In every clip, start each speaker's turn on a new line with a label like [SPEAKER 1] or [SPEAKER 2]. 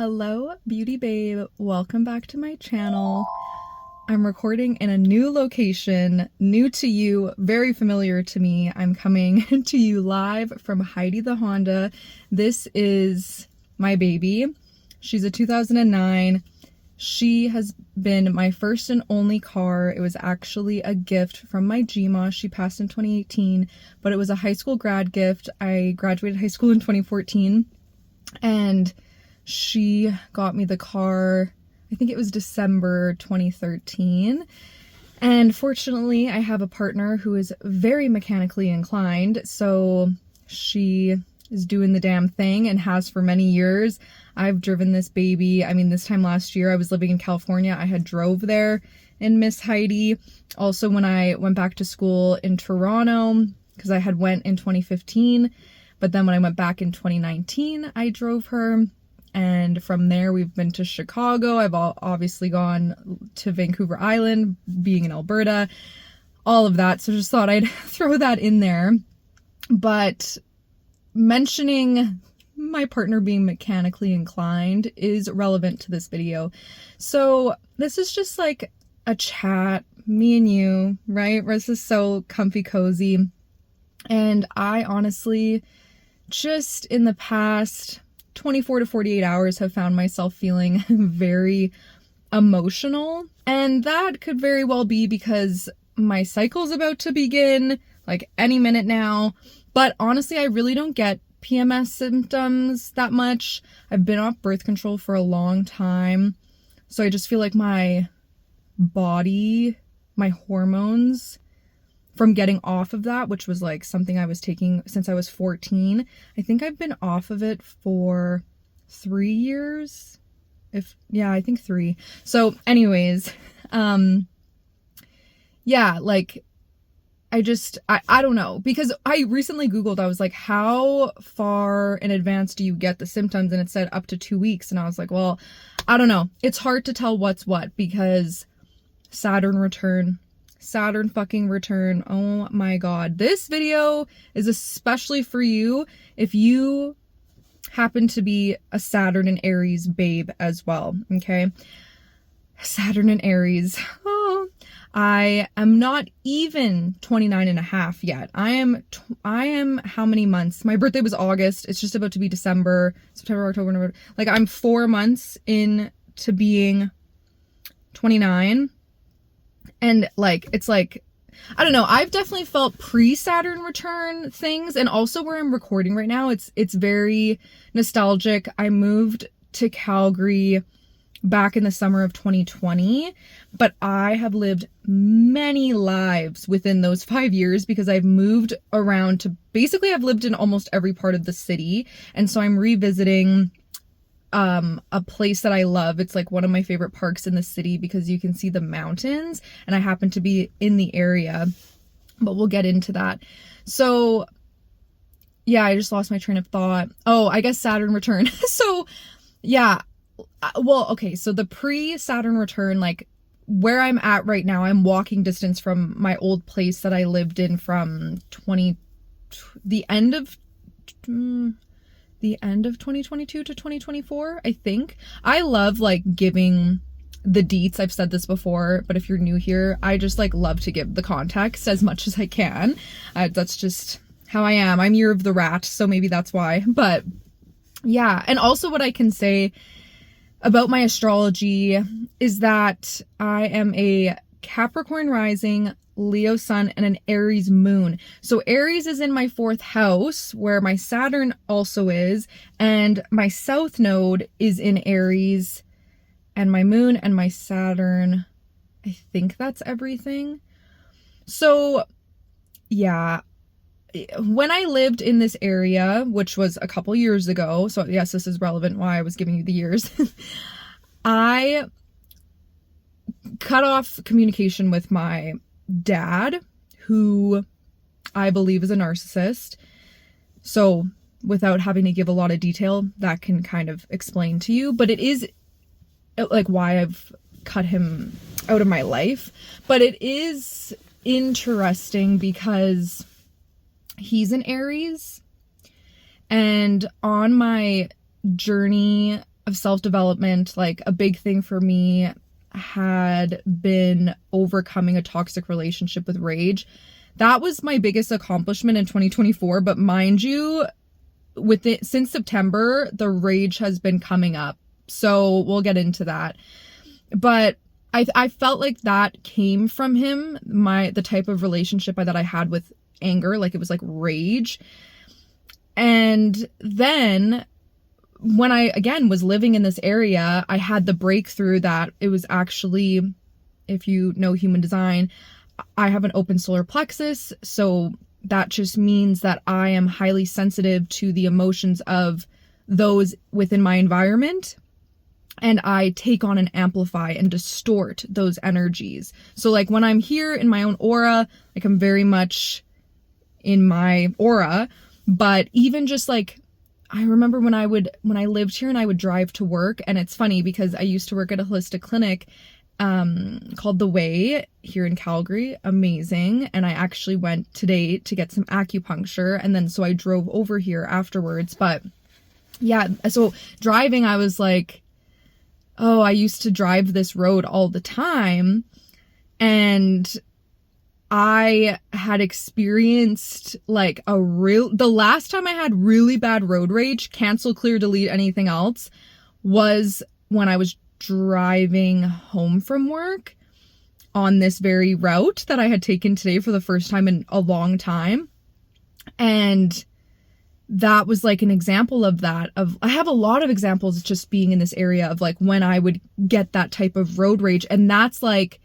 [SPEAKER 1] Hello, beauty babe. Welcome back to my channel. I'm recording in a new location, new to you, very familiar to me. I'm coming to you live from Heidi the Honda. This is my baby. She's a 2009. She has been my first and only car. It was actually a gift from my GMA. She passed in 2018, but it was a high school grad gift. I graduated high school in 2014, and she got me the car, I think it was December 2013. And fortunately, I have a partner who is very mechanically inclined, so she is doing the damn thing and has for many years. I've driven this baby. I mean, this time last year I was living in California. I had drove there in Miss Heidi. Also, when I went back to school in Toronto, because I had went in 2015, but then when I went back in 2019, I drove her. And from there, we've been to Chicago. I've obviously gone to Vancouver Island, being in Alberta, all of that. So just thought I'd throw that in there. But mentioning my partner being mechanically inclined is relevant to this video. So this is just like a chat, me and you, right? This is so comfy cozy. And I honestly, just in the past 24 to 48 hours have found myself feeling very emotional. And that could very well be because my cycle's about to begin, like any minute now. But honestly, I really don't get PMS symptoms that much. I've been off birth control for a long time. So I just feel like my body, my hormones, from getting off of that, which was like something I was taking since I was 14. I think I've been off of it for 3 years. I think 3. So anyways, yeah, like I don't know, because I recently Googled, I was like, how far in advance do you get the symptoms? And it said up to 2 weeks. And I was like, well, I don't know. It's hard to tell what's what because Saturn fucking return. Oh my god. This video is especially for you if you happen to be a Saturn and Aries babe as well, okay? Saturn and Aries. Oh, I am not even 29 and a half yet. I am how many months? My birthday was August. It's just about to be December, September, October, November. Like I'm 4 months into being 29. And like, it's like, I don't know, I've definitely felt pre-Saturn return things. And also where I'm recording right now, it's very nostalgic. I moved to Calgary back in the summer of 2020, but I have lived many lives within those 5 years because I've moved around to basically I've lived in almost every part of the city. And so I'm revisiting a place that I love. It's like one of my favorite parks in the city because you can see the mountains, and I happen to be in the area, but we'll get into that. So yeah, I just lost my train of thought. Oh, I guess Saturn return. So yeah, well, okay. So the pre-Saturn return, like where I'm at right now, I'm walking distance from my old place that I lived in from the end of 2022 to 2024, I think. I love like giving the deets. I've said this before, but if you're new here, I just like love to give the context as much as I can. That's just how I am. I'm year of the rat, so maybe that's why. But yeah, and also what I can say about my astrology is that I am a Capricorn rising, Leo sun, and an Aries moon. So Aries is in my 4th house where my Saturn also is, and my south node is in Aries, and my moon and my Saturn, I think that's everything. So yeah, when I lived in this area, which was a couple years ago, so yes, this is relevant why I was giving you the years, I cut off communication with my dad, who I believe is a narcissist. So without having to give a lot of detail, that can kind of explain to you, but it is like why I've cut him out of my life. But it is interesting because he's an Aries, and on my journey of self-development, like a big thing for me had been overcoming a toxic relationship with rage. That was my biggest accomplishment in 2024. But mind you, with it since September, the rage has been coming up. So we'll get into that. But I felt like that came from him, the type of relationship that I had with anger, like it was like rage. And then when I, again, was living in this area, I had the breakthrough that it was actually, if you know human design, I have an open solar plexus. So that just means that I am highly sensitive to the emotions of those within my environment. And I take on and amplify and distort those energies. So like when I'm here in my own aura, like I'm very much in my aura. But even just like, I remember when I lived here and I would drive to work, and it's funny because I used to work at a holistic clinic called The Way here in Calgary. Amazing. And I actually went today to get some acupuncture. And then so I drove over here afterwards. But yeah, so driving, I was like, oh, I used to drive this road all the time, and I had experienced like the last time I had really bad road rage, cancel, clear, delete, anything else, was when I was driving home from work on this very route that I had taken today for the first time in a long time. And that was like an example of that. I have a lot of examples just being in this area of like when I would get that type of road rage. And that's like,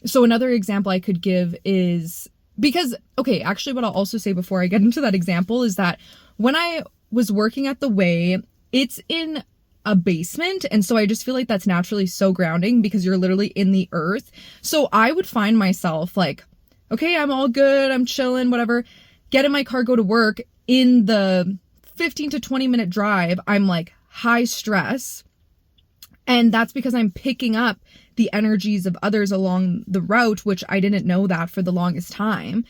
[SPEAKER 1] so another example I could give is because, okay, actually what I'll also say before I get into that example is that when I was working at The Way, it's in a basement. And so I just feel like that's naturally so grounding because you're literally in the earth. So I would find myself like, okay, I'm all good, I'm chilling, whatever, get in my car, go to work. In the 15 to 20 minute drive, I'm like high stress. And that's because I'm picking up the energies of others along the route, which I didn't know that for the longest time.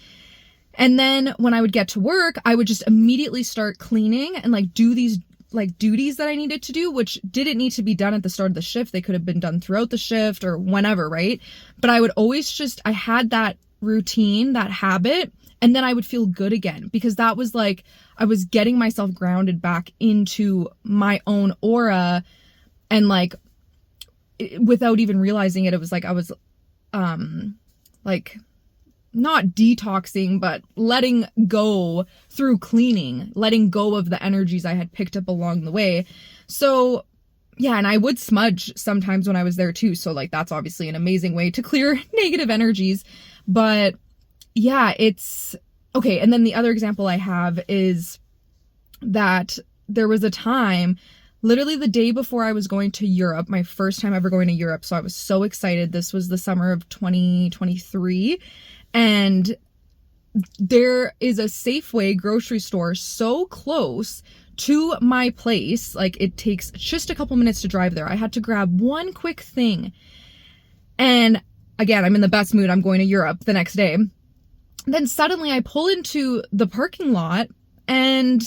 [SPEAKER 1] And then when I would get to work, I would just immediately start cleaning and like do these like duties that I needed to do, which didn't need to be done at the start of the shift. They could have been done throughout the shift or whenever, right? But I would always I had that routine, that habit. And then I would feel good again because that was like, I was getting myself grounded back into my own aura. And like, without even realizing it, it was like, I was, like not detoxing, but letting go through cleaning, letting go of the energies I had picked up along the way. So yeah, and I would smudge sometimes when I was there too. So like, that's obviously an amazing way to clear negative energies. But yeah, it's okay. And then the other example I have is that there was a time, literally the day before I was going to Europe, my first time ever going to Europe. So I was so excited. This was the summer of 2023. And there is a Safeway grocery store so close to my place. Like it takes just a couple minutes to drive there. I had to grab one quick thing. And again, I'm in the best mood. I'm going to Europe the next day. Then suddenly I pull into the parking lot and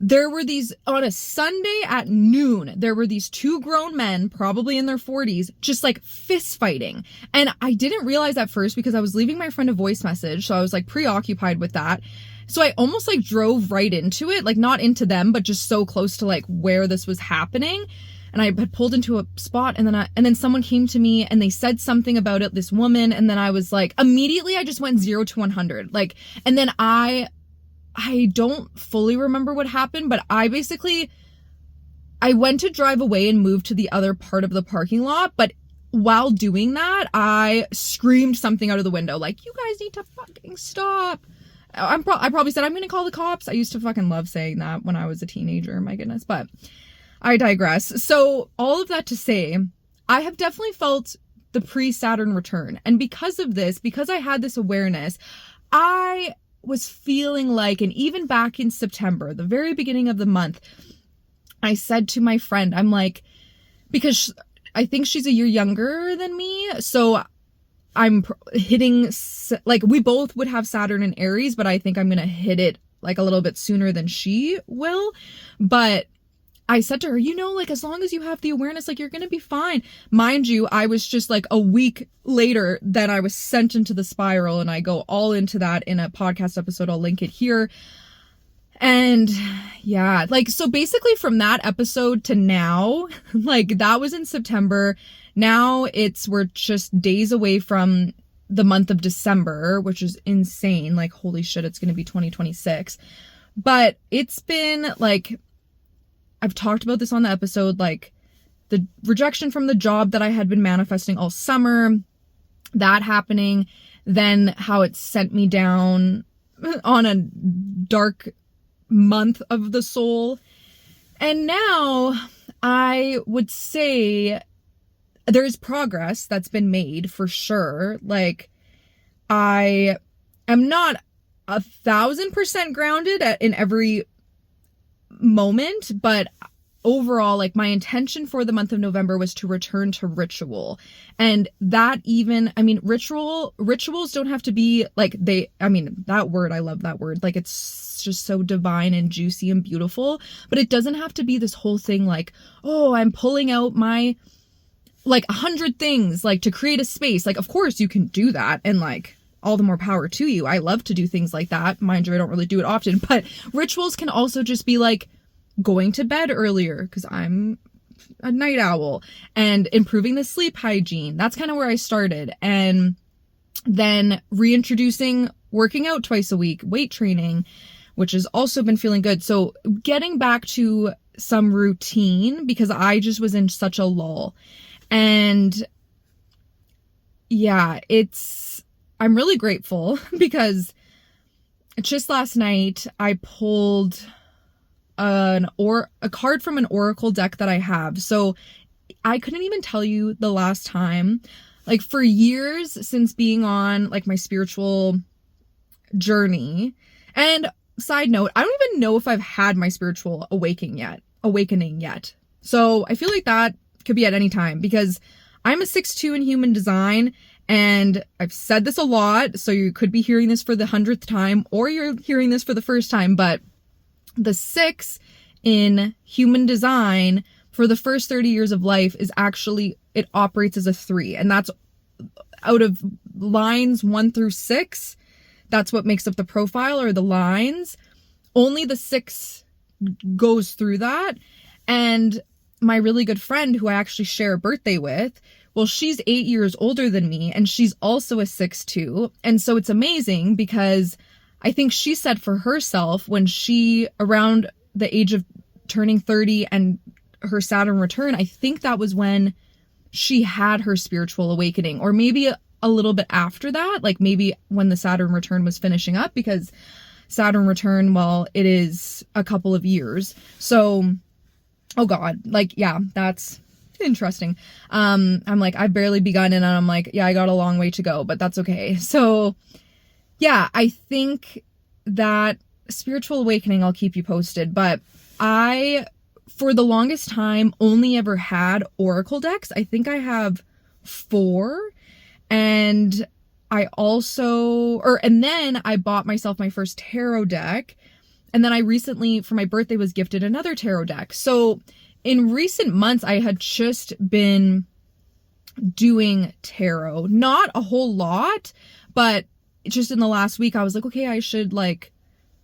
[SPEAKER 1] there were these, on a Sunday at noon, there were these two grown men, probably in their 40s, just like fist fighting. And I didn't realize at first because I was leaving my friend a voice message. So I was like preoccupied with that. So I almost like drove right into it, like not into them, but just so close to like where this was happening. And I had pulled into a spot and then someone came to me and they said something about it, this woman. And then I was like, immediately I just went 0 to 100. Like, and then I don't fully remember what happened, but I went to drive away and move to the other part of the parking lot. But while doing that, I screamed something out of the window. Like, you guys need to fucking stop. I probably said, I'm going to call the cops. I used to fucking love saying that when I was a teenager. My goodness. But I digress. So all of that to say, I have definitely felt the pre-Saturn return. And because of this, because I had this awareness, I was feeling like, and even back in September, the very beginning of the month, I said to my friend, I'm like, because I think she's a year younger than me. So I'm hitting, like we both would have Saturn and Aries, but I think I'm going to hit it like a little bit sooner than she will. But I said to her, like, as long as you have the awareness, like, you're going to be fine. Mind you, I was just like a week later, then I was sent into the spiral, and I go all into that in a podcast episode. I'll link it here. And yeah, like, so basically from that episode to now, like, that was in September. Now we're just days away from the month of December, which is insane. Like, holy shit, it's going to be 2026. But it's been like, I've talked about this on the episode, like the rejection from the job that I had been manifesting all summer, that happening, then how it sent me down on a dark month of the soul. And now I would say there's progress that's been made for sure. Like, I am not 1,000% grounded in every moment, but overall, like, my intention for the month of November was to return to ritual. And that even, I mean, rituals don't have to be like that word, I love that word. Like, it's just so divine and juicy and beautiful, but it doesn't have to be this whole thing like, oh, I'm pulling out my like 100 things like to create a space. Like, of course you can do that, and like, all the more power to you. I love to do things like that. Mind you, I don't really do it often, but rituals can also just be like going to bed earlier, because I'm a night owl, and improving the sleep hygiene. That's kind of where I started. And then reintroducing working out twice a week, weight training, which has also been feeling good. So getting back to some routine, because I just was in such a lull. And yeah, I'm really grateful, because just last night I pulled a card from an oracle deck that I have. So I couldn't even tell you the last time, like, for years since being on like my spiritual journey. And side note, I don't even know if I've had my spiritual awakening yet. So I feel like that could be at any time, because I'm a 6'2" in human design. And I've said this a lot, so you could be hearing this for the 100th time, or you're hearing this for the first time, but the 6 in human design for the first 30 years of life is actually, it operates as a 3. And that's out of lines 1 through 6. That's what makes up the profile, or the lines. Only the 6 goes through that. And my really good friend, who I actually share a birthday with, well, she's 8 years older than me, and she's also a 6'2". And so it's amazing, because I think she said for herself, when she, around the age of turning 30 and her Saturn return, I think that was when she had her spiritual awakening, or maybe a little bit after that, like maybe when the Saturn return was finishing up, because Saturn return, well, it is a couple of years. So, oh God, like, yeah, that's interesting. I'm like, I've barely begun, and I'm like, yeah, I got a long way to go, but that's okay. So yeah, I think that spiritual awakening, I'll keep you posted, but I, for the longest time, only ever had oracle decks. I think I have 4, and I also, and then I bought myself my first tarot deck, and then I recently, for my birthday, was gifted another tarot deck. So in recent months, I had just been doing tarot, not a whole lot, but just in the last week, I was like, okay, I should like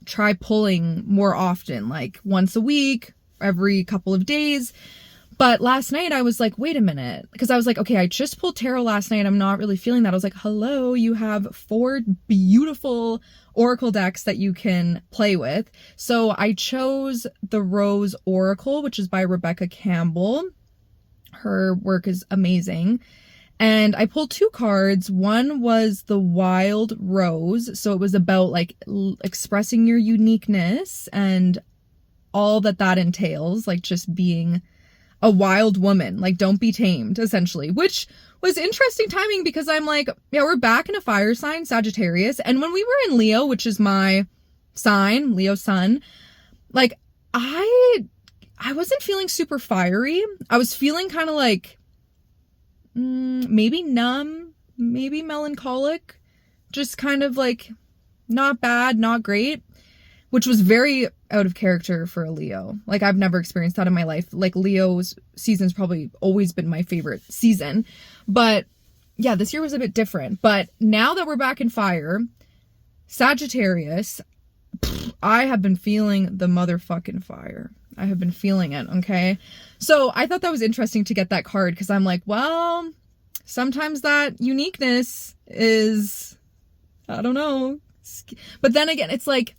[SPEAKER 1] try pulling more often, like once a week, every couple of days. But last night I was like, wait a minute, because I was like, okay, I just pulled tarot last night. I'm not really feeling that. I was like, hello, you have 4 beautiful oracle decks that you can play with. So I chose the Rose Oracle, which is by Rebecca Campbell. Her work is amazing. And I pulled 2 cards. One was the Wild Rose. So it was about like expressing your uniqueness and all that entails, like just being a wild woman, like don't be tamed, essentially, which was interesting timing, because I'm like, yeah, we're back in a fire sign, Sagittarius. And when we were in Leo, which is my sign, Leo sun, like I wasn't feeling super fiery. I was feeling kind of like maybe numb, maybe melancholic, just kind of like not bad, not great, which was very out of character for a Leo. Like, I've never experienced that in my life. Like, Leo's season's probably always been my favorite season. But yeah, this year was a bit different. But now that we're back in fire, Sagittarius, I have been feeling the motherfucking fire. I have been feeling it, okay? So I thought that was interesting to get that card because I'm like, well, sometimes that uniqueness is, I don't know. But then again, it's like,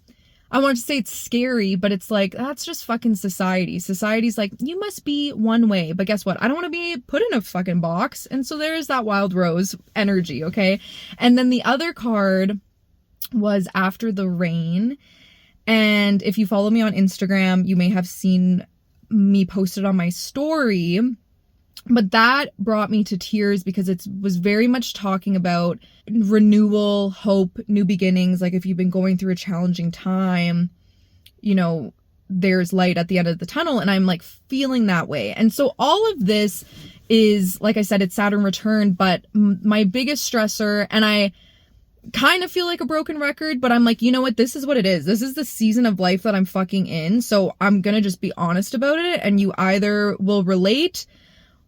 [SPEAKER 1] I want to say it's scary, but it's like, that's just fucking society. Society's like, you must be one way. But guess what? I don't want to be put in a fucking box. And so there is that wild rose energy, okay? And then the other card was After the Rain. And if you follow me on Instagram, you may have seen me posted on my story. But that brought me to tears because it was very much talking about renewal, hope, new beginnings. Like, if you've been going through a challenging time, you know, there's light at the end of the tunnel. And I'm like feeling that way. And so all of this is, like I said, it's Saturn return. But my biggest stressor, and I kind of feel like a broken record, but I'm like, you know what? This is what it is. This is the season of life that I'm fucking in. So I'm going to just be honest about it. And you either will relate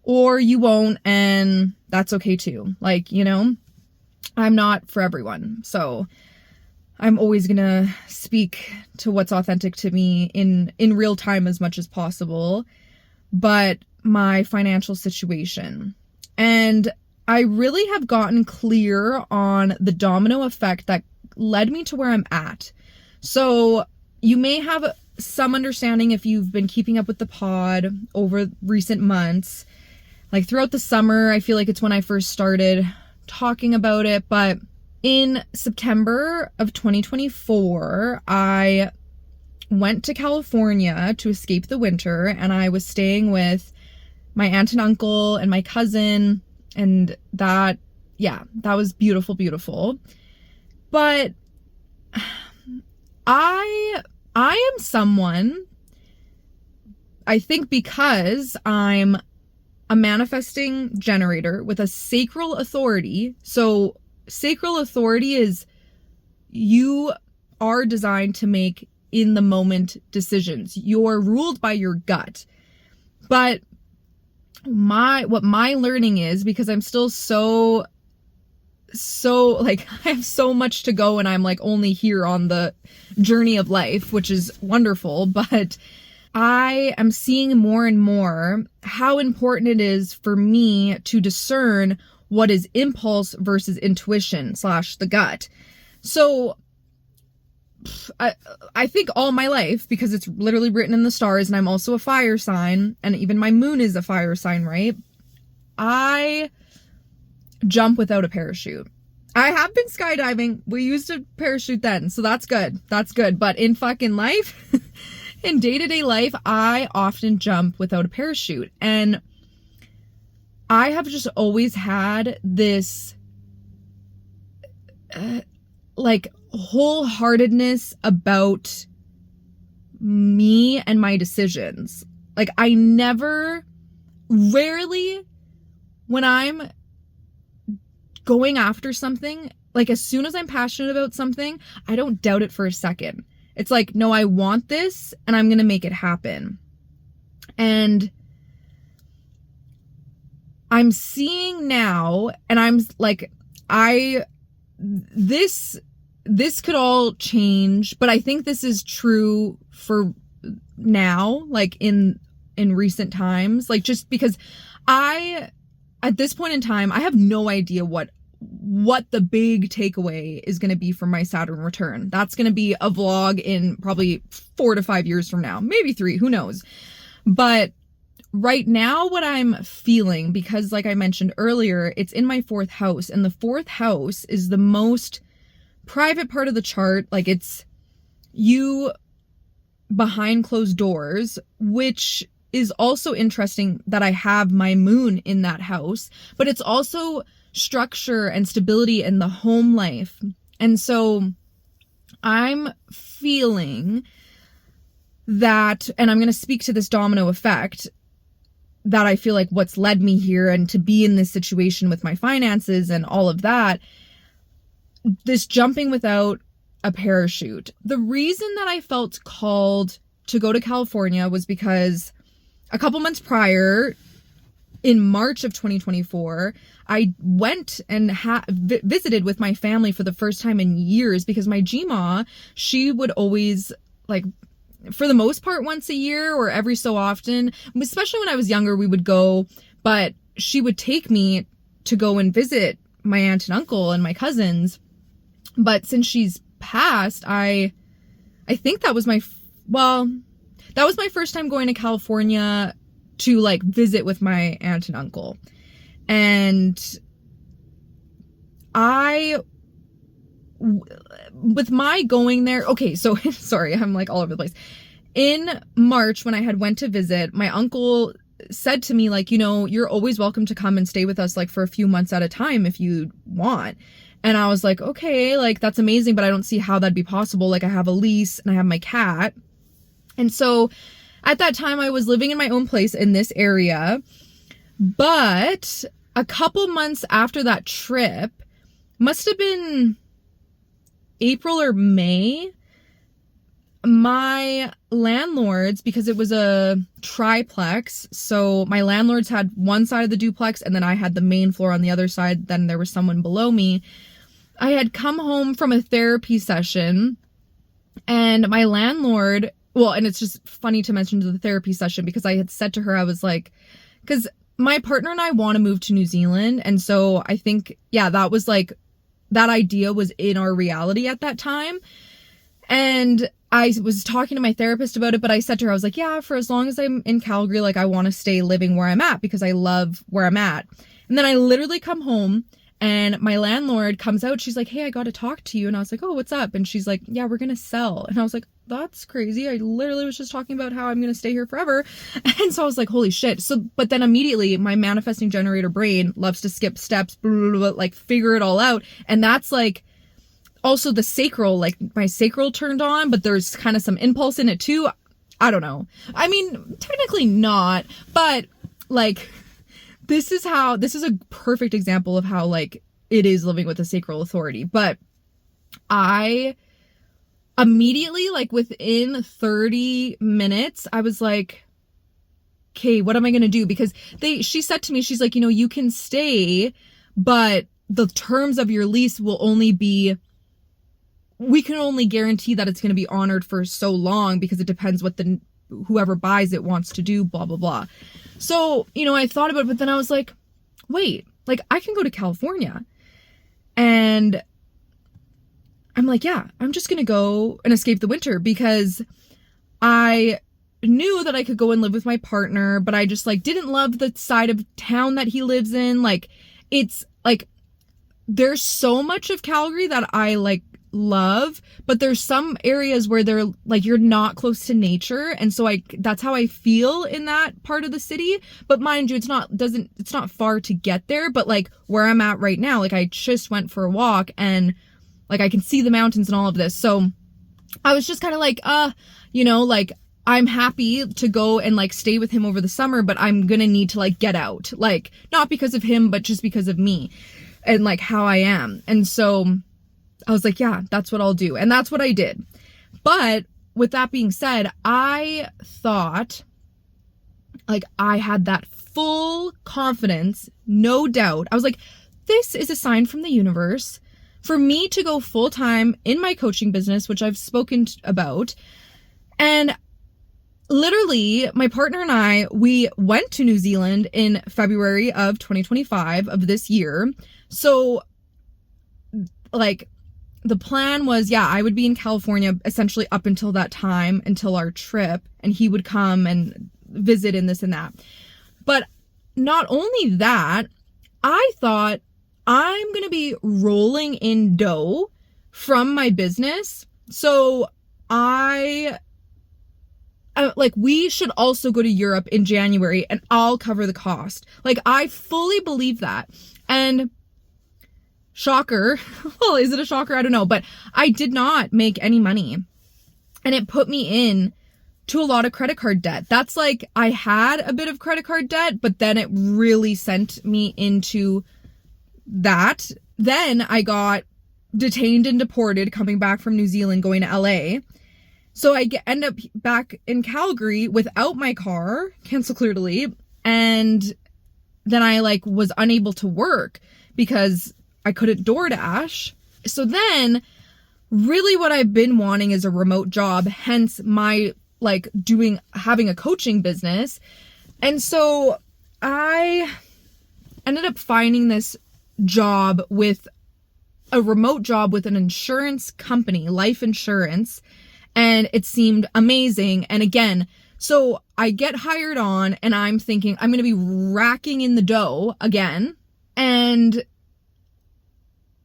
[SPEAKER 1] or you won't, and that's okay too. Like, you know, I'm not for everyone. So I'm always gonna speak to what's authentic to me in real time as much as possible. But my financial situation. And I really have gotten clear on the domino effect that led me to where I'm at. So you may have some understanding if you've been keeping up with the pod over recent months. Like, throughout the summer, I feel like it's when I first started talking about it. But in September of 2024, I went to California to escape the winter. And I was staying with my aunt and uncle and my cousin. And that was beautiful, beautiful. But I am someone, I think, because I'm a manifesting generator with a sacral authority. So sacral authority is, you are designed to make in the moment decisions. You're ruled by your gut. But what my learning is, because I'm still so like, I have so much to go and I'm like only here on the journey of life, which is wonderful, but I am seeing more and more how important it is for me to discern what is impulse versus intuition / the gut. So I think all my life, because it's literally written in the stars, and I'm also a fire sign, and even my moon is a fire sign, right? I jump without a parachute. I have been skydiving. We used a parachute then, so that's good. That's good. But in fucking life, in day-to-day life, I often jump without a parachute. And I have just always had this like wholeheartedness about me and my decisions. Like, I rarely, when I'm going after something, like, as soon as I'm passionate about something, I don't doubt it for a second. It's like, no, I want this and I'm going to make it happen. And I'm seeing now, and I'm like, this could all change, but I think this is true for now, like in recent times, like, just because at this point in time, I have no idea what the big takeaway is going to be from my Saturn return. That's going to be a vlog in probably 4 to 5 years from now, maybe 3, who knows? But right now, what I'm feeling, because like I mentioned earlier, it's in my 4th house, and the 4th house is the most private part of the chart. Like, it's you behind closed doors, which is also interesting that I have my moon in that house, but it's also structure and stability in the home life. And so I'm feeling that, and I'm going to speak to this domino effect, that I feel like what's led me here and to be in this situation with my finances and all of that, this jumping without a parachute. The reason that I felt called to go to California was because a couple months prior, in March of 2024, I went and visited with my family for the first time in years, because my Gma, she would always, like, for the most part, once a year or every so often, especially when I was younger, we would go, but she would take me to go and visit my aunt and uncle and my cousins. But since she's passed, I think that was my first time going to California to, like, visit with my aunt and uncle. And with my going there, okay, so sorry, I'm like all over the place. In March, when I had went to visit, my uncle said to me, like, you know, you're always welcome to come and stay with us, like, for a few months at a time if you want. And I was like, okay, like, that's amazing, but I don't see how that'd be possible. Like, I have a lease and I have my cat. And so at that time, I was living in my own place in this area. But a couple months after that trip, must have been April or May, my landlords, because it was a triplex, so my landlords had one side of the duplex and then I had the main floor on the other side, then there was someone below me. I had come home from a therapy session, and my landlord, well, and it's just funny to mention the therapy session, because I had said to her, I was like, because my partner and I want to move to New Zealand, and so I think, yeah, that was like, that idea was in our reality at that time. And I was talking to my therapist about it, but I said to her, I was like, yeah, for as long as I'm in Calgary, like, I want to stay living where I'm at because I love where I'm at. And then I literally come home and my landlord comes out. She's like, hey, I got to talk to you. And I was like, oh, what's up? And she's like, yeah, we're going to sell. And I was like, that's crazy. I literally was just talking about how I'm going to stay here forever. And so I was like, holy shit. So, but then immediately my manifesting generator brain loves to skip steps, blah, blah, blah, like figure it all out. And that's like, also the sacral, like my sacral turned on, but there's kind of some impulse in it too. I don't know. I mean, technically not, but like, this is a perfect example of how, like, it is living with a sacral authority. But I immediately, like, within 30 minutes, I was like, okay, what am I going to do? Because she said to me, she's like, you know, you can stay, but the terms of your lease will only be, we can only guarantee that it's going to be honored for so long because it depends what whoever buys it wants to do, blah, blah, blah. So, you know, I thought about it, but then I was like, wait, like, I can go to California. And I'm like, yeah, I'm just going to go and escape the winter, because I knew that I could go and live with my partner, but I just, like, didn't love the side of town that he lives in. Like, it's like, there's so much of Calgary that I, like, love, but there's some areas where they're like, you're not close to nature, and so that's how I feel in that part of the city. But mind you, it's not far to get there, but like where I'm at right now, like I just went for a walk and like I can see the mountains and all of this. So I was just kind of like, you know, like, I'm happy to go and like stay with him over the summer, but I'm gonna need to like get out, like not because of him, but just because of me and like how I am. And so I was like, yeah, that's what I'll do. And that's what I did. But with that being said, I thought, like, I had that full confidence, no doubt. I was like, this is a sign from the universe for me to go full time in my coaching business, which I've spoken about. And literally, my partner and I, we went to New Zealand in February of 2025 of this year. So, like, the plan was, yeah, I would be in California essentially up until that time, until our trip, and he would come and visit and this and that. But not only that, I thought I'm going to be rolling in dough from my business. So like, we should also go to Europe in January and I'll cover the cost. Like, I fully believe that. And shocker. Well, is it a shocker? I don't know. But I did not make any money. And it put me in to a lot of credit card debt. That's like, I had a bit of credit card debt, but then it really sent me into that. Then I got detained and deported coming back from New Zealand going to LA. So I end up back in Calgary without my car, cancel clear delete, and then I like was unable to work because I couldn't DoorDash. So then really what I've been wanting is a remote job, hence my like having a coaching business. And so I ended up finding this job with a remote job with an insurance company, life insurance, and it seemed amazing. And again, so I get hired on and I'm thinking I'm going to be racking in the dough again. And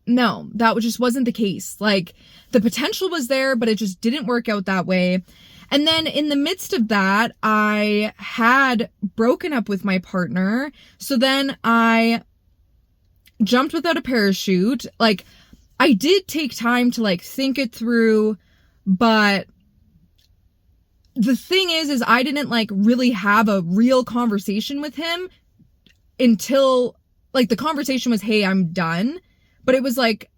[SPEAKER 1] no, that just wasn't the case. Like the potential was there, but it just didn't work out that way. And then in the midst of that, I had broken up with my partner. So then I jumped without a parachute. Like I did take time to like think it through, but the thing is I didn't like really have a real conversation with him until like the conversation was, hey, I'm done. But it was like,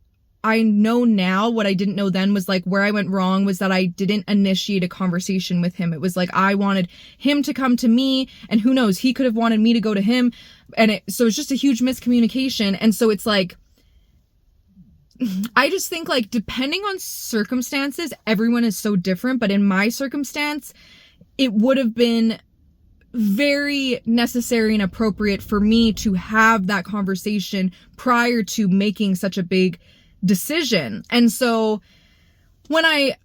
[SPEAKER 1] I know now what I didn't know then was like where I went wrong was that I didn't initiate a conversation with him. It was like I wanted him to come to me, and who knows, he could have wanted me to go to him. And so it's just a huge miscommunication. And so it's like, I just think like depending on circumstances, everyone is so different. But in my circumstance, it would have been very necessary and appropriate for me to have that conversation prior to making such a big decision. And so when I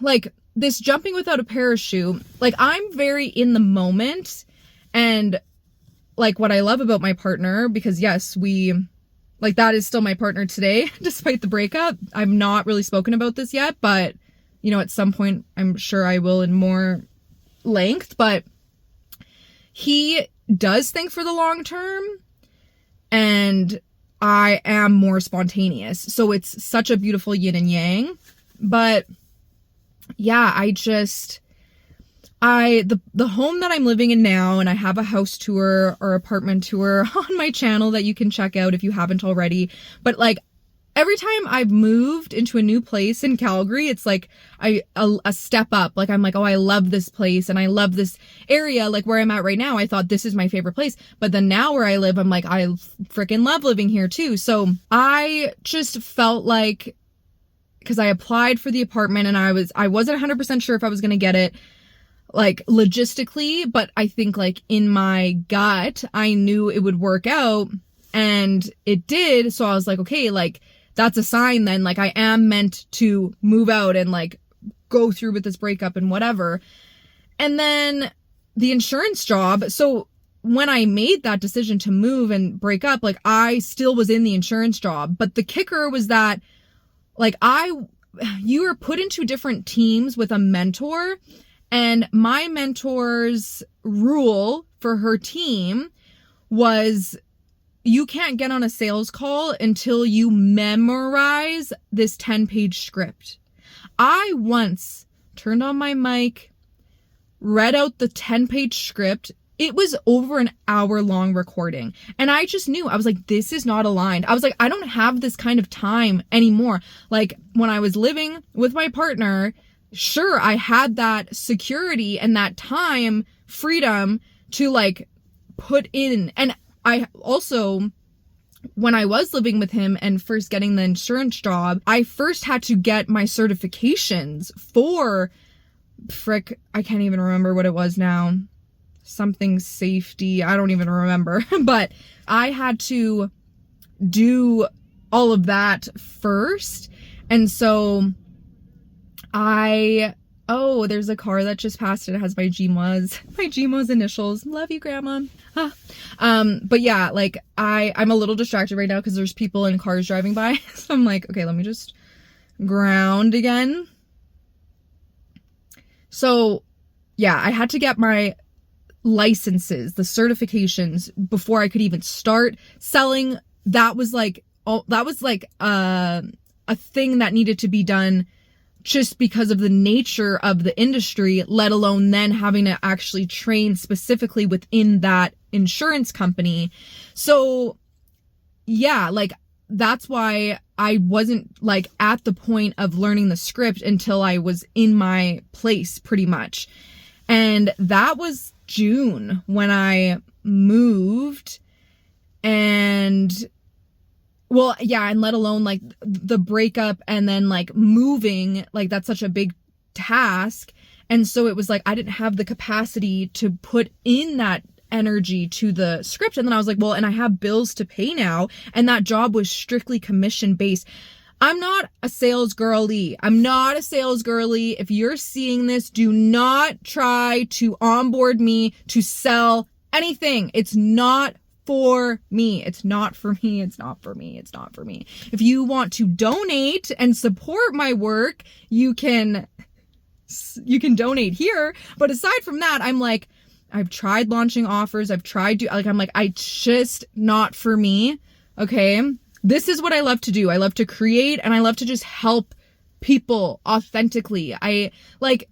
[SPEAKER 1] like this jumping without a parachute, like I'm very in the moment, and like what I love about my partner, because yes, like that is still my partner today, despite the breakup. I've not really spoken about this yet, but you know, at some point I'm sure I will in more length, but he does think for the long term and I am more spontaneous. So it's such a beautiful yin and yang. But yeah, the home that I'm living in now, and I have a house tour or apartment tour on my channel that you can check out if you haven't already. But like every time I've moved into a new place in Calgary, it's like a step up. Like I'm like, oh, I love this place and I love this area. Like where I'm at right now, I thought this is my favorite place. But then now where I live, I'm like, I freaking love living here too. So I just felt like, because I applied for the apartment and I wasn't 100% sure if I was going to get it, like logistically, but I think like in my gut, I knew it would work out, and it did. So I was like, okay, like that's a sign then, like I am meant to move out and like go through with this breakup and whatever. And then the insurance job. So when I made that decision to move and break up, like I still was in the insurance job, but the kicker was that like you were put into different teams with a mentor. And my mentor's rule for her team was you can't get on a sales call until you memorize this 10-page script. I once turned on my mic, read out the 10-page script. It was over an hour-long recording. And I just knew, I was like, this is not aligned. I was like, I don't have this kind of time anymore. Like when I was living with my partner, sure, I had that security and that time freedom to like put in. And I also, when I was living with him and first getting the insurance job, I first had to get my certifications for I can't even remember what it was now. Something safety. I don't even remember, but I had to do all of that first. And so there's a car that just passed and it has my GMO's initials. Love you, Grandma. But yeah, like I'm a little distracted right now because there's people in cars driving by. So I'm like, okay, let me just ground again. So yeah, I had to get my licenses, the certifications before I could even start selling. That was like a thing that needed to be done just because of the nature of the industry, let alone then having to actually train specifically within that insurance company. So yeah, like that's why I wasn't like at the point of learning the script until I was in my place pretty much. And that was June when I moved. And well, yeah, and let alone like the breakup and then like moving, like that's such a big task. And so it was like I didn't have the capacity to put in that energy to the script. And then I was like, well, and I have bills to pay now, and that job was strictly commission based. I'm not a sales girly. I'm not a sales girly. If you're seeing this, do not try to onboard me to sell anything. It's not for me. It's not for me. It's not for me. It's not for me. If you want to donate and support my work, you can donate here. But aside from that, I'm like, I've tried launching offers. I've tried to, like, I'm like, I just not for me. Okay. This is what I love to do. I love to create and I love to just help people authentically. I like,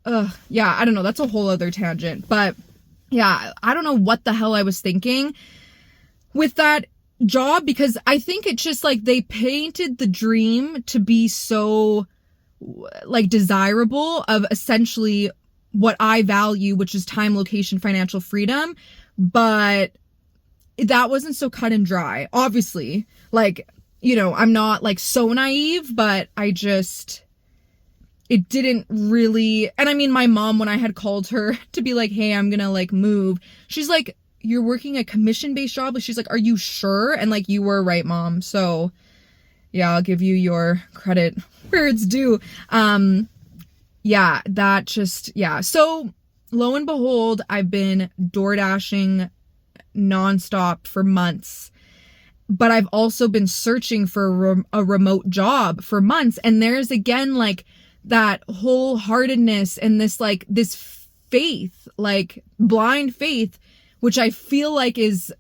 [SPEAKER 1] yeah, I don't know. That's a whole other tangent, but yeah, I don't know what the hell I was thinking with that job, because I think it's just like they painted the dream to be so like desirable of essentially what I value, which is time, location, financial freedom. But that wasn't so cut and dry. Obviously, like, you know, I'm not like so naive, but it didn't really. And I mean, my mom, when I had called her to be like, hey, I'm gonna like move, she's like, you're working a commission-based job? She's like, are you sure? And like, you were right, Mom. So yeah, I'll give you your credit where it's due. Yeah, that just, yeah. So lo and behold, I've been door dashing nonstop for months, but I've also been searching for a remote job for months. And there's again, like, that wholeheartedness and this like this faith, like blind faith, which I feel like is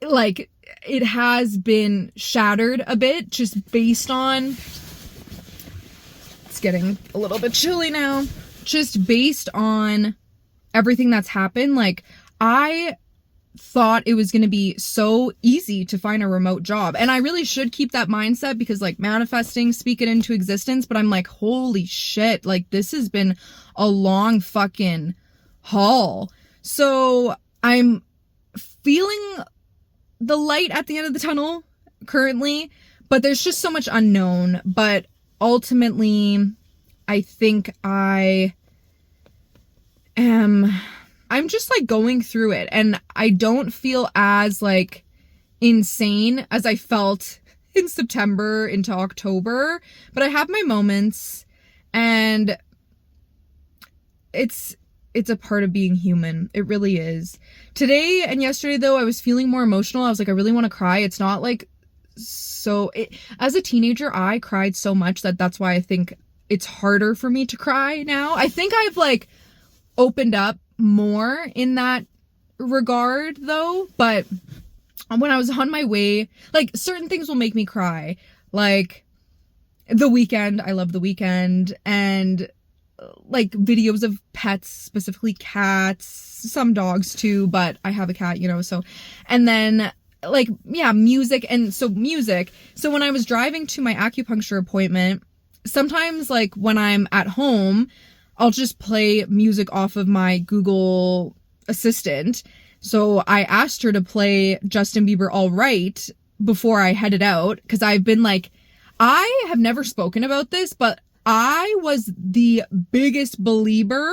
[SPEAKER 1] like it has been shattered a bit just based on, it's getting a little bit chilly now, just based on everything that's happened. Like, I thought it was going to be so easy to find a remote job. And I really should keep that mindset, because like manifesting, speak it into existence. But I'm like, holy shit, like this has been a long fucking haul. So I'm feeling the light at the end of the tunnel currently, but there's just so much unknown. But ultimately, I think I'm just like going through it, and I don't feel as like insane as I felt in September into October, but I have my moments, and it's a part of being human. It really is. Today and yesterday though, I was feeling more emotional. I was like, I really want to cry. It's not like, as a teenager, I cried so much that's why I think it's harder for me to cry now. I think I've like opened up more in that regard though, but when I was on my way, like certain things will make me cry, like The Weeknd. I love The Weeknd, and like videos of pets, specifically cats, some dogs too, but I have a cat, you know, so. And then like, yeah, music. So when I was driving to my acupuncture appointment, sometimes like when I'm at home, I'll just play music off of my Google Assistant. So I asked her to play Justin Bieber All Right before I headed out, because I've been like, I have never spoken about this, but I was the biggest believer.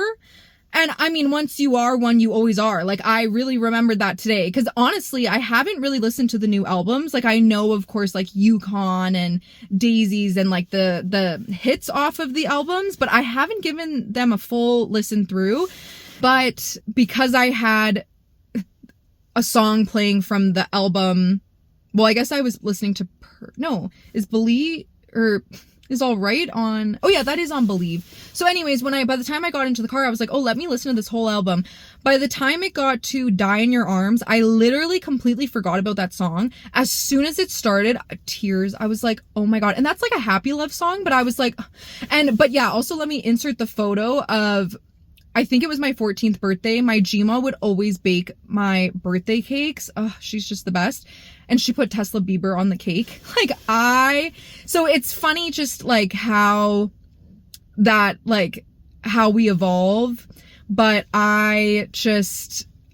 [SPEAKER 1] And I mean, once you are one, you always are. Like, I really remembered that today, because honestly, I haven't really listened to the new albums. Like, I know, of course, like Yukon and Daisies and like the hits off of the albums, but I haven't given them a full listen through. But because I had a song playing from the album, well, I guess I was listening to is All Right on, oh yeah, that is on Believe. So anyways, by the time I got into the car, I was like, oh, let me listen to this whole album. By the time it got to Die in Your Arms, I literally completely forgot about that song. As soon as it started, tears, I was like, oh my God. And that's like a happy love song, but I was like, but yeah, also let me insert the photo of I think it was my 14th birthday, my Gma would always bake my birthday cakes. Oh, she's just the best. And she put Tesla Bieber on the cake. So it's funny just like how we evolve. But I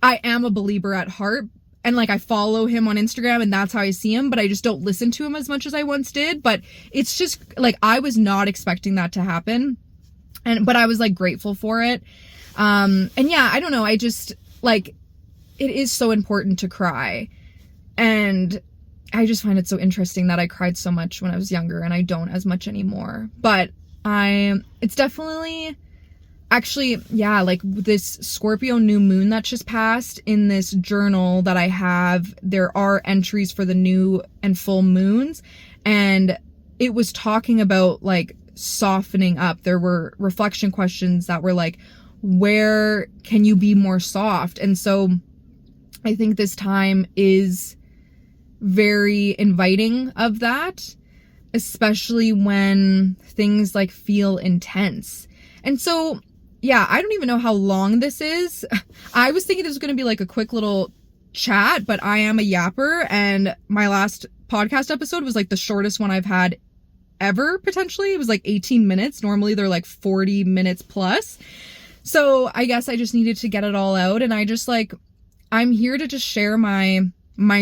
[SPEAKER 1] am a believer at heart. And like I follow him on Instagram and that's how I see him, but I just don't listen to him as much as I once did. But it's just like, I was not expecting that to happen. But I was like grateful for it. And yeah, I don't know. I just like, it is so important to cry. And I just find it so interesting that I cried so much when I was younger and I don't as much anymore. But it's definitely actually, yeah, like this Scorpio new moon that just passed in this journal that I have, there are entries for the new and full moons. And it was talking about like softening up. There were reflection questions that were like, where can you be more soft? And so I think this time is very inviting of that, especially when things like feel intense. And so, yeah, I don't even know how long this is. I was thinking this was going to be like a quick little chat, but I am a yapper and my last podcast episode was like the shortest one I've had ever, potentially. It was like 18 minutes. Normally they're like 40 minutes plus. So I guess I just needed to get it all out. And I just like, I'm here to just share my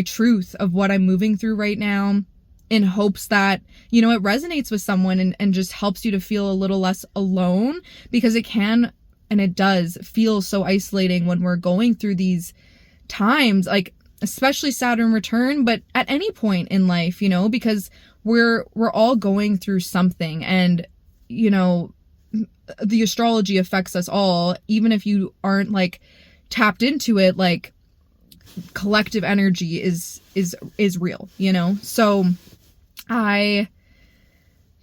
[SPEAKER 1] truth of what I'm moving through right now in hopes that, you know, it resonates with someone and just helps you to feel a little less alone, because it can, and it does feel so isolating when we're going through these times, like especially Saturn return, but at any point in life, you know, because we're all going through something. And, you know, the astrology affects us all, even if you aren't like tapped into it. Like collective energy is real, you know? So I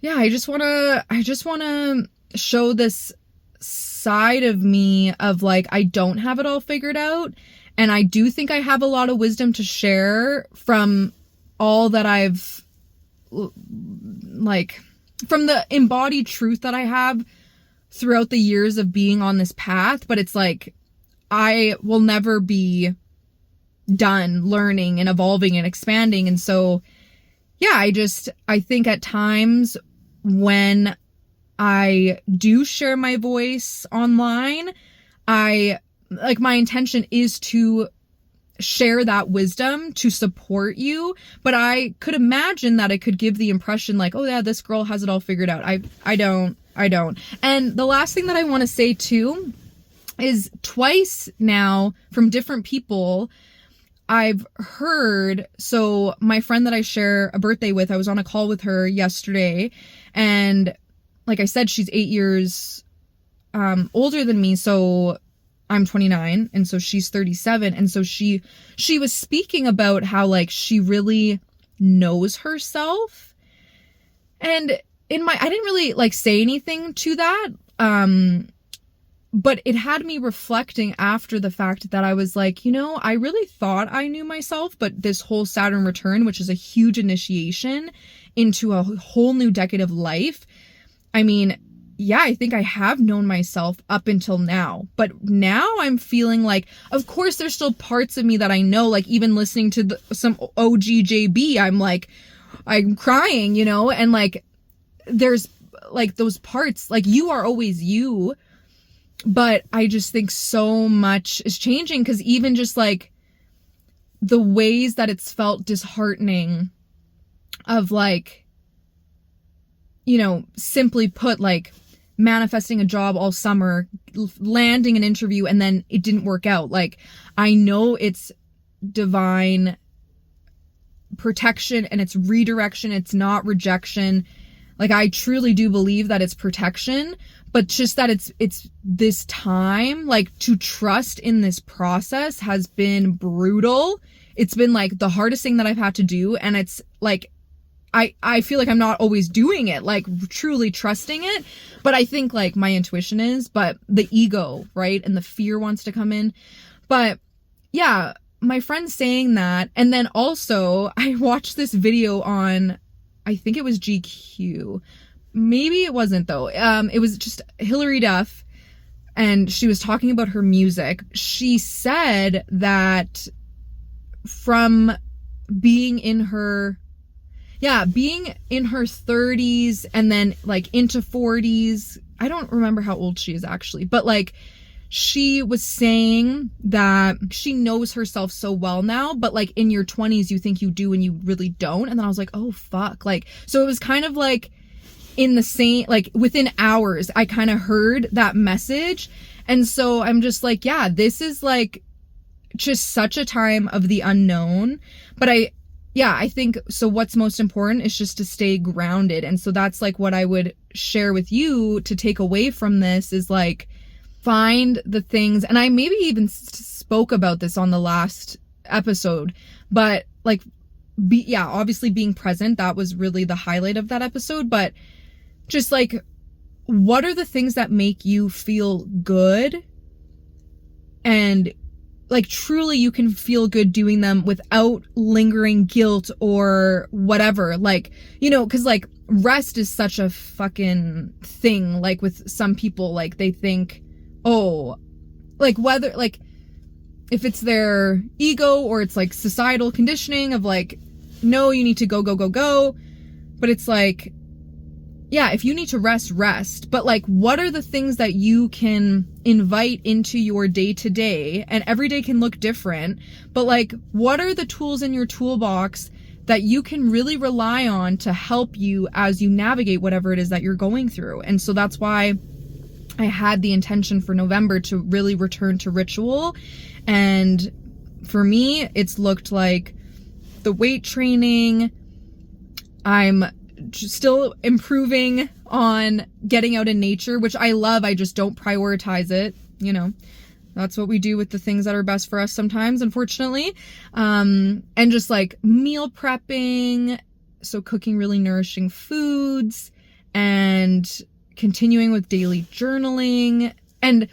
[SPEAKER 1] just want to show this side of me of like, I don't have it all figured out. And I do think I have a lot of wisdom to share from all that I've like, from the embodied truth that I have throughout the years of being on this path. But it's like, I will never be done learning and evolving and expanding. And so, yeah, I think at times when I do share my voice online, my intention is to share that wisdom to support you. But I could imagine that it could give the impression like, oh yeah, this girl has it all figured out. I don't. And the last thing that I want to say too is twice now from different people I've heard, so my friend that I share a birthday with, I was on a call with her yesterday, and like I said, she's 8 years older than me, so I'm 29, and so she's 37, and so she was speaking about how like she really knows herself, and I didn't really like say anything to that, but it had me reflecting after the fact that I was like, you know, I really thought I knew myself, but this whole Saturn return, which is a huge initiation into a whole new decade of life, I mean, yeah, I think I have known myself up until now, but now I'm feeling like, of course, there's still parts of me that I know, like even listening to some OGJB, I'm crying, you know, and like, there's like those parts, like you are always you, but I just think so much is changing, because even just like the ways that it's felt disheartening of like, you know, simply put, like manifesting a job all summer, landing an interview, and then it didn't work out. Like, I know it's divine protection and it's redirection. It's not rejection. Like, I truly do believe that it's protection, but just that it's this time, like, to trust in this process has been brutal. It's been like the hardest thing that I've had to do. And it's like, I feel like I'm not always doing it, like truly trusting it. But I think like my intuition is, but the ego, right? And the fear wants to come in. But yeah, my friend's saying that. And then also I watched this video on, I think it was GQ. Maybe it wasn't though. It was just Hillary Duff and she was talking about her music. She said that from being in her 30s and then like into 40s, I don't remember how old she is actually, but like she was saying that she knows herself so well now, but like in your 20s you think you do and you really don't. And then I was like, oh fuck. Like, so it was kind of like in the same, like within hours I kind of heard that message. And so I'm just like, yeah, this is like just such a time of the unknown. But I think so what's most important is just to stay grounded. And so that's like what I would share with you to take away from this is like, find the things, and I maybe even spoke about this on the last episode, but like, obviously being present, that was really the highlight of that episode, but just like, what are the things that make you feel good? And like, truly you can feel good doing them without lingering guilt or whatever. Like, you know, cause like rest is such a fucking thing. Like with some people, like they think, oh, like whether, like if it's their ego or it's like societal conditioning of like, no, you need to go. But it's like, yeah, if you need to rest. But like, what are the things that you can invite into your day to day? And every day can look different, but like, what are the tools in your toolbox that you can really rely on to help you as you navigate whatever it is that you're going through? And so that's why I had the intention for November to really return to ritual. And for me, it's looked like the weight training. I'm still improving on getting out in nature, which I love. I just don't prioritize it. You know, that's what we do with the things that are best for us sometimes, unfortunately. And just like meal prepping. So cooking really nourishing foods and continuing with daily journaling. And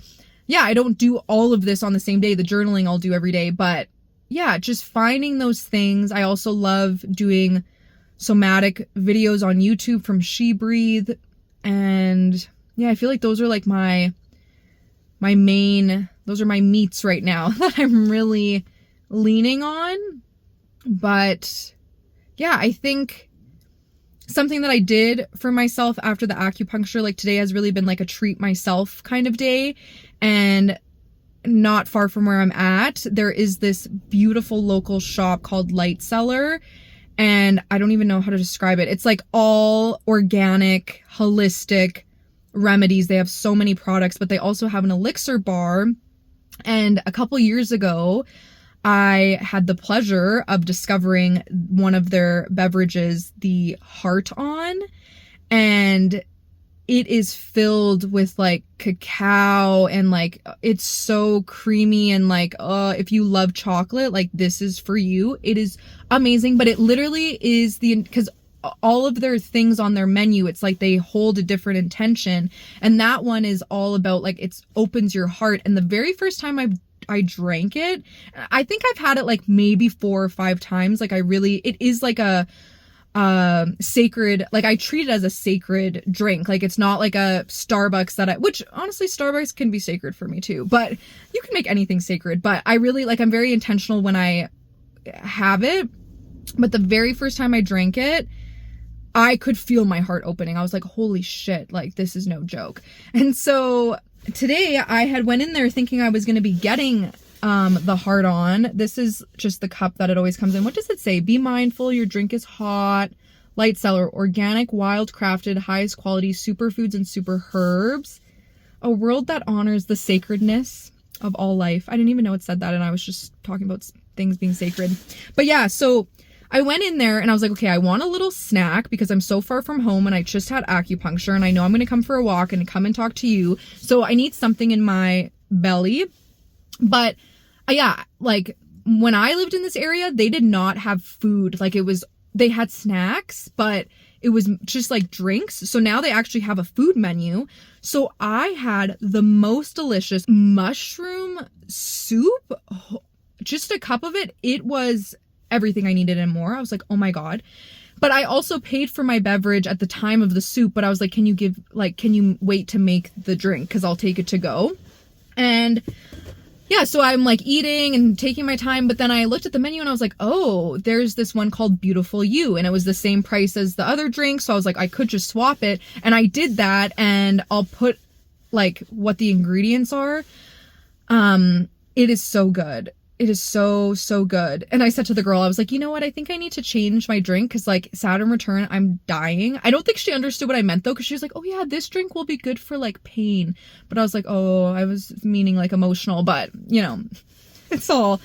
[SPEAKER 1] yeah, I don't do all of this on the same day. The journaling I'll do every day, but yeah, just finding those things. I also love doing somatic videos on YouTube from She Breathe. And yeah, I feel like those are like my those are my meats right now that I'm really leaning on. But yeah, I think something that I did for myself after the acupuncture, like today has really been like a treat myself kind of day. And not far from where I'm at, there is this beautiful local shop called Light Cellar. And I don't even know how to describe it. It's like all organic, holistic remedies. They have so many products, but they also have an elixir bar. And a couple years ago, I had the pleasure of discovering one of their beverages, the Heart On, and it is filled with like cacao and like, it's so creamy and like, if you love chocolate, like this is for you. It is amazing, but it literally is because all of their things on their menu, it's like they hold a different intention. And that one is all about like, it opens your heart. And the very first time I drank it, I think I've had it like maybe 4 or 5 times. Like it is like a sacred, like I treat it as a sacred drink. Like it's not like a Starbucks which honestly Starbucks can be sacred for me too, but you can make anything sacred. But I really like, I'm very intentional when I have it. But the very first time I drank it, I could feel my heart opening. I was like, holy shit, like this is no joke. And so today I had went in there thinking I was going to be getting the Heart On. This is just the cup that it always comes in. What does it say? Be mindful, your drink is hot. Light Cellar, organic, wild crafted, highest quality superfoods and super herbs. A world that honors the sacredness of all life. I didn't even know it said that, and I was just talking about things being sacred. But yeah, so I went in there and I was like, okay, I want a little snack because I'm so far from home and I just had acupuncture and I know I'm going to come for a walk and come and talk to you. So I need something in my belly. But yeah, like when I lived in this area, they did not have food. Like they had snacks, but it was just like drinks. So now they actually have a food menu. So I had the most delicious mushroom soup, just a cup of it. It was everything I needed and more. I was like, oh my God. But I also paid for my beverage at the time of the soup, but I was like, can you wait to make the drink? Cause I'll take it to go. And yeah, so I'm like eating and taking my time, but then I looked at the menu and I was like, oh, there's this one called Beautiful You, and it was the same price as the other drink. So I was like, I could just swap it. And I did that, and I'll put like what the ingredients are. It is so good. It is so, so good. And I said to the girl, I was like, you know what? I think I need to change my drink because like Saturn Return, I'm dying. I don't think she understood what I meant though, because she was like, oh yeah, this drink will be good for like pain. But I was like, oh, I was meaning like emotional, but you know, it's all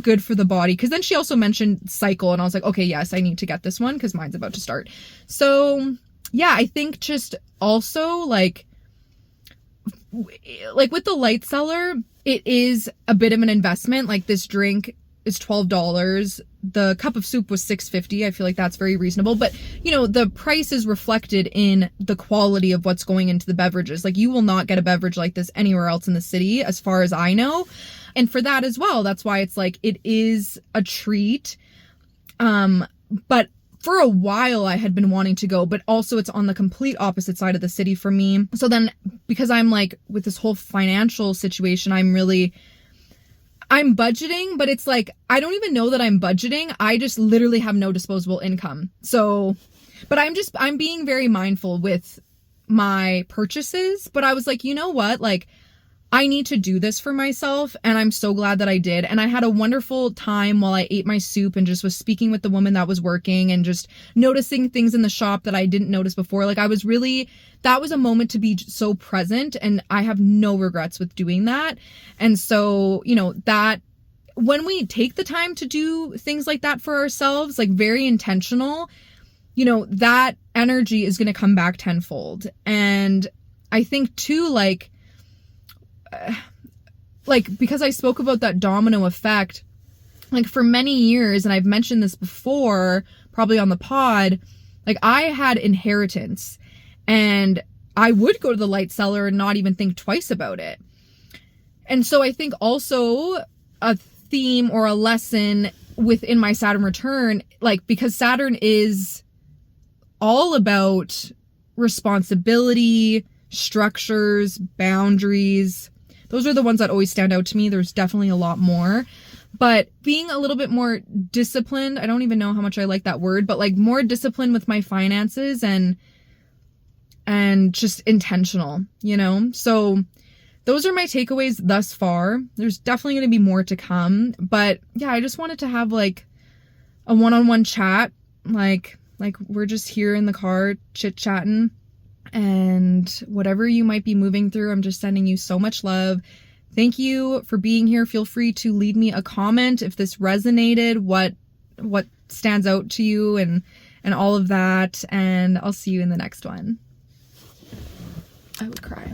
[SPEAKER 1] good for the body. Because then she also mentioned cycle, and I was like, okay, yes, I need to get this one because mine's about to start. So yeah, I think just also like with the light cellar, it is a bit of an investment. Like this drink is $12. The cup of soup was $6.50. I feel like that's very reasonable. But, you know, the price is reflected in the quality of what's going into the beverages. Like you will not get a beverage like this anywhere else in the city, as far as I know. And for that as well, that's why it's like, it is a treat. But for a while I had been wanting to go, but also it's on the complete opposite side of the city for me. So then because I'm like with this whole financial situation, I'm budgeting, but it's like, I don't even know that I'm budgeting. I just literally have no disposable income. So, but I'm being very mindful with my purchases, but I was like, you know what? Like, I need to do this for myself, and I'm so glad that I did. And I had a wonderful time while I ate my soup and just was speaking with the woman that was working and just noticing things in the shop that I didn't notice before. Like that was a moment to be so present, and I have no regrets with doing that. And so, you know, that when we take the time to do things like that for ourselves, like very intentional, you know, that energy is going to come back tenfold. And I think too, like, because I spoke about that domino effect, like for many years, and I've mentioned this before, probably on the pod, like I had inheritance and I would go to the light cellar and not even think twice about it. And so I think also a theme or a lesson within my Saturn return, like because Saturn is all about responsibility, structures, boundaries. Those are the ones that always stand out to me. There's definitely a lot more, but being a little bit more disciplined, I don't even know how much I like that word, but like more disciplined with my finances and just intentional, you know? So those are my takeaways thus far. There's definitely going to be more to come, but yeah, I just wanted to have like a one-on-one chat. Like we're just here in the car chit-chatting. And whatever you might be moving through, I'm just sending you so much love. Thank you for being here. Feel free to leave me a comment if this resonated, what stands out to you and all of that. And I'll see you in the next one. I would cry.